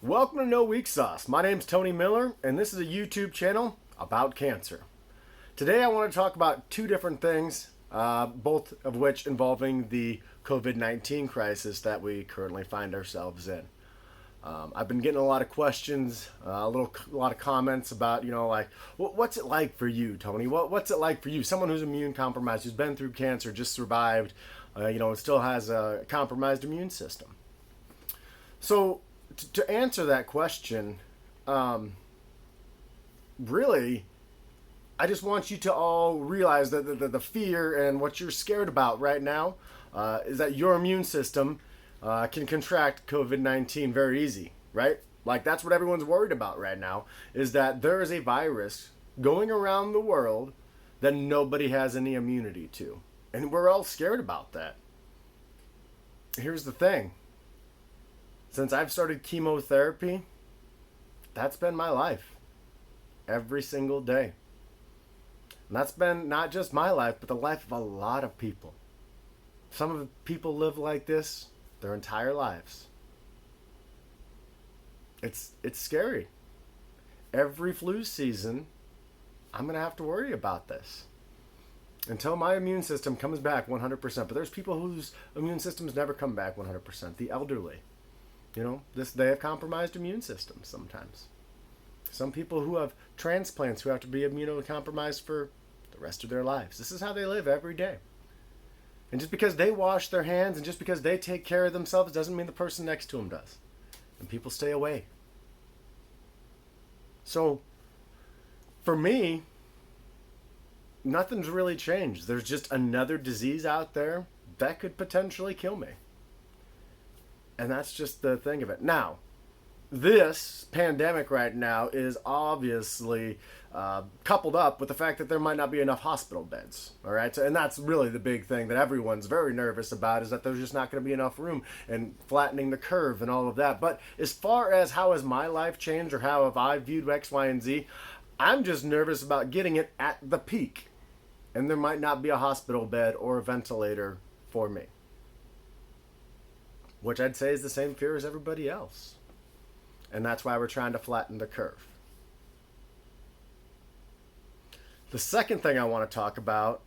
Welcome to No Weak Sauce. My name's Tony Miller, and this is a YouTube channel about cancer. Today I want to talk about two different things, both of which involving the COVID-19 crisis that we currently find ourselves in. I've been getting a lot of questions, a lot of comments about, what's it like for you, Tony? What's it like for you? Someone who's immune compromised, who's been through cancer, just survived, and still has a compromised immune system. So, to answer that question, really, I just want you to all realize that the fear and what you're scared about right now is that your immune system can contract COVID-19 very easy, right? Like, that's what everyone's worried about right now, is that there is a virus going around the world that nobody has any immunity to. And we're all scared about that. Here's the thing. Since I've started chemotherapy, that's been my life. Every single day. And that's been not just my life, but the life of a lot of people. Some of the people live like this their entire lives. It's scary. Every flu season, I'm going to have to worry about this. Until my immune system comes back 100%. But there's people whose immune systems never come back 100%. The elderly. They have compromised immune systems sometimes. Some people who have transplants who have to be immunocompromised for the rest of their lives. This is how they live every day. And just because they wash their hands and just because they take care of themselves doesn't mean the person next to them does. And people stay away. So, for me, nothing's really changed. There's just another disease out there that could potentially kill me. And that's just the thing of it. Now, this pandemic right now is obviously coupled up with the fact that there might not be enough hospital beds. All right, and that's really the big thing that everyone's very nervous about, is that there's just not going to be enough room, and flattening the curve and all of that. But as far as how has my life changed, or how have I viewed X, Y, and Z, I'm just nervous about getting it at the peak, and there might not be a hospital bed or a ventilator for me. Which I'd say is the same fear as everybody else. And that's why we're trying to flatten the curve. The second thing I want to talk about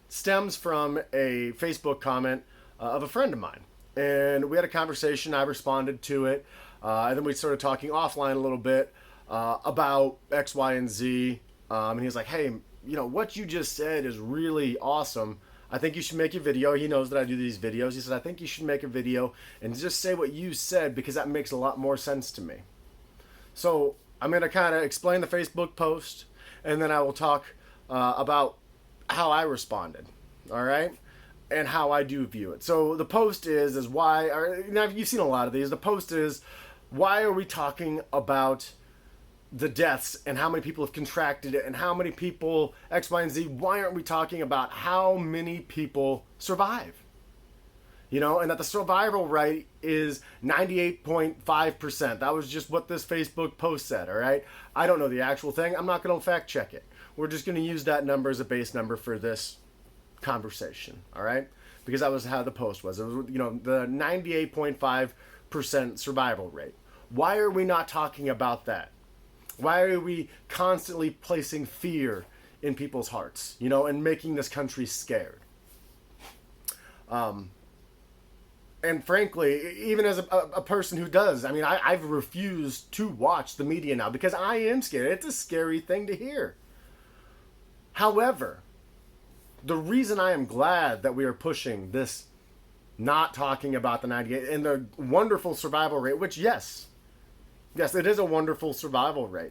stems from a Facebook comment of a friend of mine. And we had a conversation, I responded to it, and then we started talking offline a little bit about X, Y, and Z. And he was like, hey, what you just said is really awesome. I think you should make a video. He knows that I do these videos. He says, I think you should make a video and just say what you said, because that makes a lot more sense to me. So I'm going to kind of explain the Facebook post, and then I will talk about how I responded, all right, and how I do view it. So the post is why, now you've seen a lot of these. The post is, why are we talking about the deaths and how many people have contracted it and how many people X, Y, and Z? Why aren't we talking about how many people survive? And that the survival rate is 98.5%. That was just what this Facebook post said, all right? I don't know the actual thing. I'm not going to fact check it. We're just going to use that number as a base number for this conversation, all right? Because that was how the post was. It was, the 98.5% survival rate. Why are we not talking about that? Why are we constantly placing fear in people's hearts, and making this country scared? And frankly, even as a person who does, I've refused to watch the media now because I am scared. It's a scary thing to hear. However, the reason I am glad that we are pushing this, not talking about the 98 and the wonderful survival rate, which yes, it is a wonderful survival rate.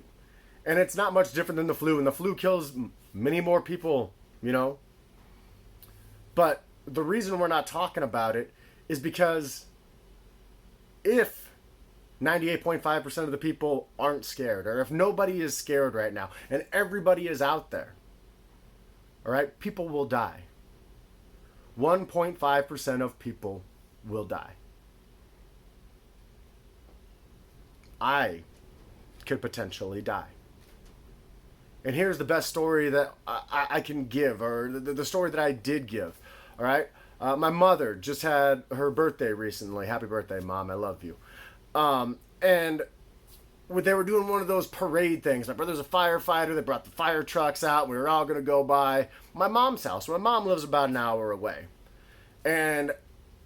And it's not much different than the flu. And the flu kills many more people, But the reason we're not talking about it is because if 98.5% of the people aren't scared, or if nobody is scared right now, and everybody is out there, all right, people will die. 1.5% of people will die. I could potentially die. And here's the best story that I can give, or the story that I did give. All right? My mother just had her birthday recently. Happy birthday, Mom. I love you. And they were doing one of those parade things. My brother's a firefighter. They brought the fire trucks out. We were all going to go by my mom's house. My mom lives about an hour away. And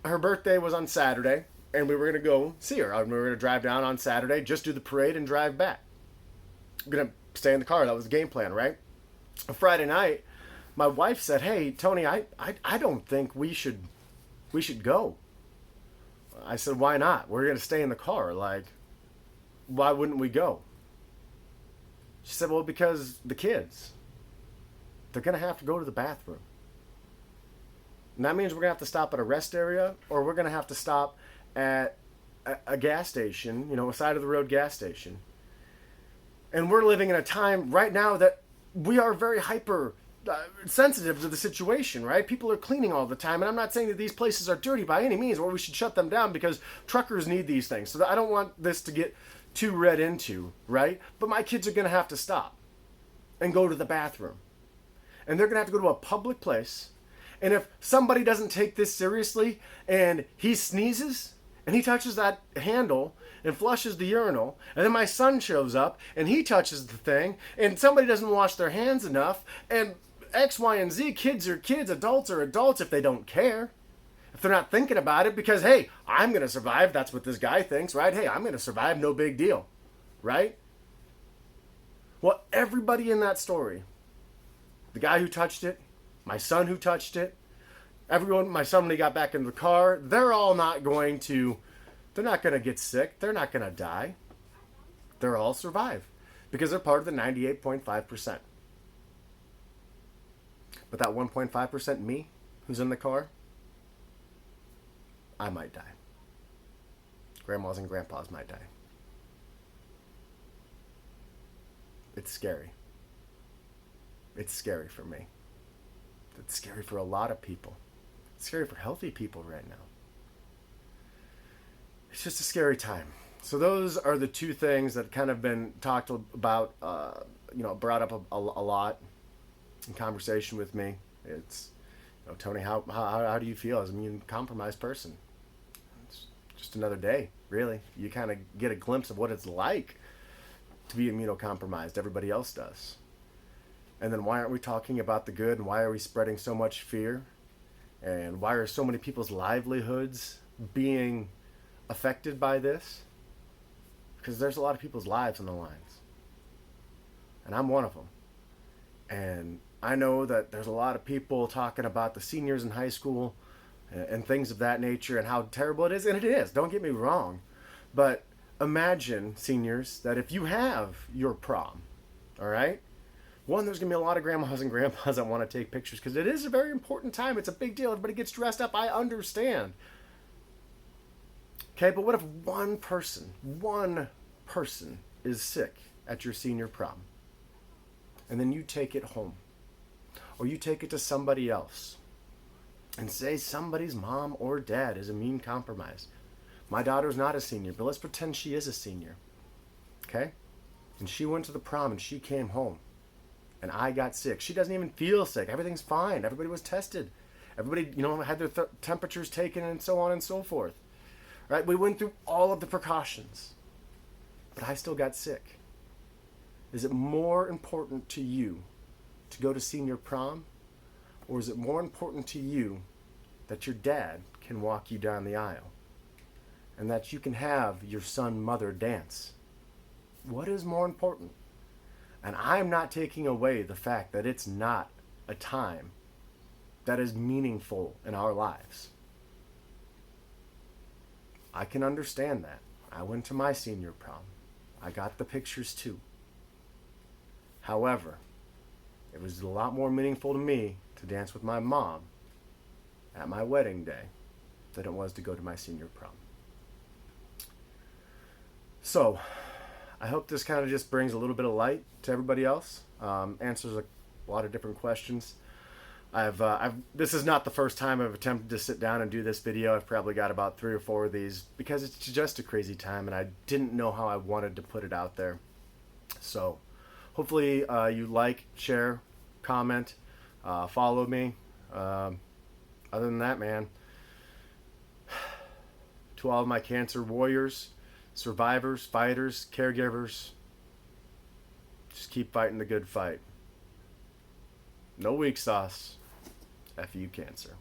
her birthday was on Saturday, and we were going to go see her. We were going to drive down on Saturday, just do the parade, and drive back. I'm going to stay in the car. That was the game plan, right? Friday night, my wife said, "Hey, Tony, I don't think we should go." I said, "Why not? We're going to stay in the car. Like, why wouldn't we go?" She said, "Well, because the kids, they're going to have to go to the bathroom. And that means we're going to have to stop at a rest area, or we're going to have to stop at a gas station, a side of the road gas station. And we're living in a time right now that we are very hyper sensitive to the situation, right? People are cleaning all the time. And I'm not saying that these places are dirty by any means, or we should shut them down, because truckers need these things. So I don't want this to get too read into, right? But my kids are going to have to stop and go to the bathroom. And they're going to have to go to a public place. And if somebody doesn't take this seriously and he sneezes and he touches that handle and flushes the urinal, and then my son shows up and he touches the thing, and somebody doesn't wash their hands enough, and X, Y, and Z, kids are kids, adults are adults if they don't care. If they're not thinking about it because, hey, I'm going to survive. That's what this guy thinks, right? Hey, I'm going to survive. No big deal, right? Well, everybody in that story, the guy who touched it, my son who touched it, everyone, my son when he got back in the car, they're not going to get sick. They're not going to die. They'll all survive because they're part of the 98.5%. But that 1.5% me who's in the car, I might die. Grandmas and grandpas might die. It's scary. It's scary for me. It's scary for a lot of people. It's scary for healthy people right now. It's just a scary time. So those are the two things that kind of been talked about, brought up a lot in conversation with me. It's, Tony, how do you feel as an immune-compromised person? It's just another day, really. You kind of get a glimpse of what it's like to be immunocompromised. Everybody else does. And then why aren't we talking about the good, and why are we spreading so much fear? And why are so many people's livelihoods being affected by this? Because there's a lot of people's lives on the lines. And I'm one of them. And I know that there's a lot of people talking about the seniors in high school and things of that nature and how terrible it is. And it is, don't get me wrong. But imagine, seniors, that if you have your prom, all right? One, there's going to be a lot of grandmas and grandpas that want to take pictures because it is a very important time. It's a big deal. Everybody gets dressed up. I understand. Okay, but what if one person is sick at your senior prom, and then you take it home, or you take it to somebody else, and say somebody's mom or dad is immune compromised. My daughter's not a senior, but let's pretend she is a senior. Okay? And she went to the prom and she came home. And I got sick. She doesn't even feel sick. Everything's fine. Everybody was tested. Everybody, had their temperatures taken and so on and so forth. Right? We went through all of the precautions. But I still got sick. Is it more important to you to go to senior prom? Or is it more important to you that your dad can walk you down the aisle? And that you can have your son-mother dance? What is more important? And I'm not taking away the fact that it's not a time that is meaningful in our lives. I can understand that. I went to my senior prom. I got the pictures too. However, it was a lot more meaningful to me to dance with my mom at my wedding day than it was to go to my senior prom. So, I hope this kind of just brings a little bit of light to everybody else. Answers a lot of different questions. This is not the first time I've attempted to sit down and do this video. I've probably got about 3 or 4 of these because it's just a crazy time and I didn't know how I wanted to put it out there. So hopefully you like, share, comment, follow me. Other than that, man, to all of my cancer warriors, survivors, fighters, caregivers, just keep fighting the good fight. No weak sauce. F you, cancer.